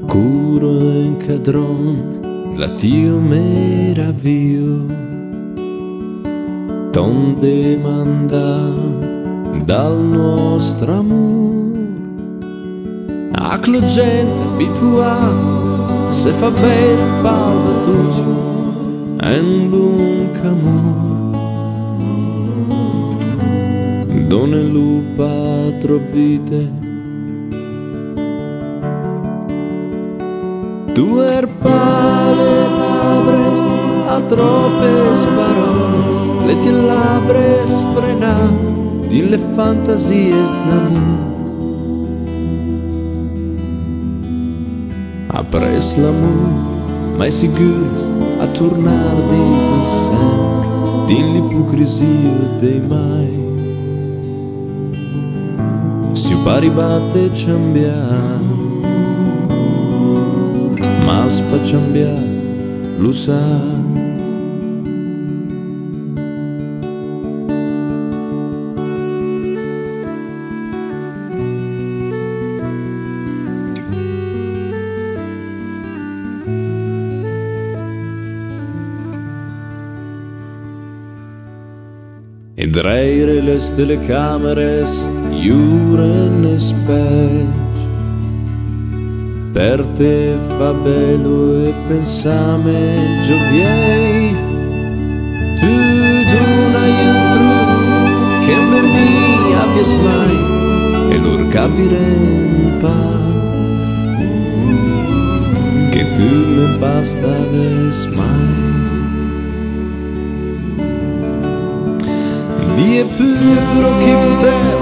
Curo en cadrón la tío meraviglio, ton demanda dal nostro amor. A la gente abituata se fa bene palma tutti en buon camor. Donne lupa trovite tu palabras a troppes paroles, le tue labbra sfrena dille fantasie d'amor. Apres l'amor, mai sicurs a tornar dins sempre, din l'ipocrisia dei mai. Si o pari batte cambiar, mas pa cambiar lo sai. E dreire le telecameres juren e spec. Per te fa bello e pensame gioviei. Tu donai un trucco che per me abbias mai e lor capirempa che tu me bastaves mai. Die puro che poter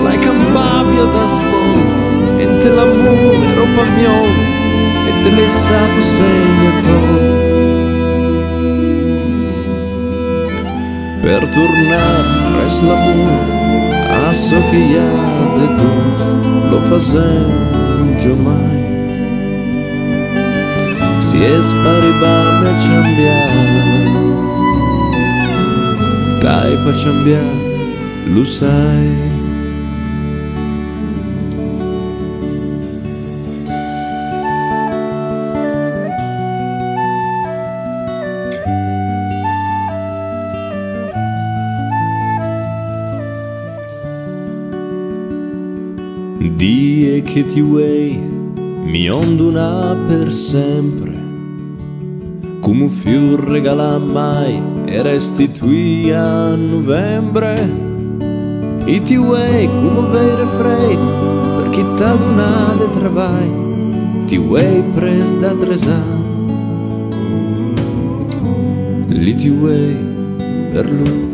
l'hai cambiato da sbon e te l'amore roba mio e te le sapo segno per tornare res l'amore a so che ha de tu lo facendo mai si è sparibame a cambiare. Dai pa cambiare, lo sai. Die che ti vuoi mi onduna per sempre, come un fior regala mai e restituì a novembre. E ti vuoi come vere freddo perché t'ha donato e travai, ti vuoi pres da 3 anni, lì ti vuoi per lui.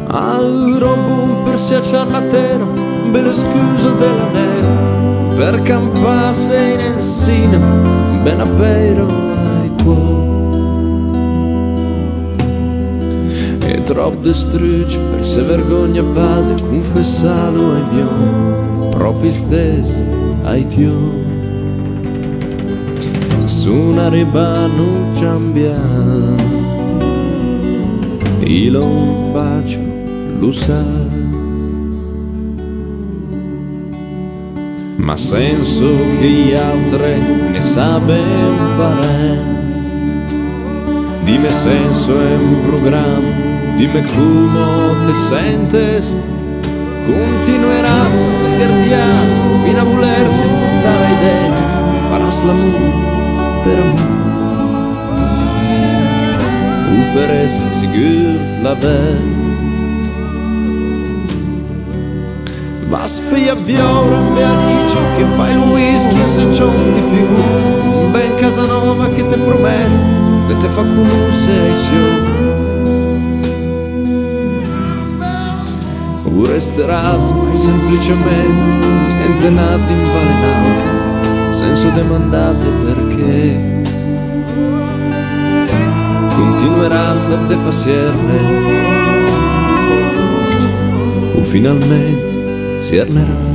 Ah, robun per sia ciarlatero, bella scusa della nera, per campasse in ensina, ben appero ai cuori. E troppo distrugge per se vergogna padre, confessalo ai mio, proprio stessi ai tio. Su una riba non cambia, io lo faccio, lo sai. Ma senso che gli altri ne saben parare. Dime senso è un programma, dime come te sentes. Continueras a guardiare fino a volerti portare idee. Farás l'amore per amore o per essere sicuro la vera. Vas per a viore e amici che fai il whisky e se c'ho di più. Ben Casanova che te promette e te fa conoscere i suoi. O resteras mai semplicemente entenati invalenati, senso demandate perché continueras a te facierne o finalmente si arnerà.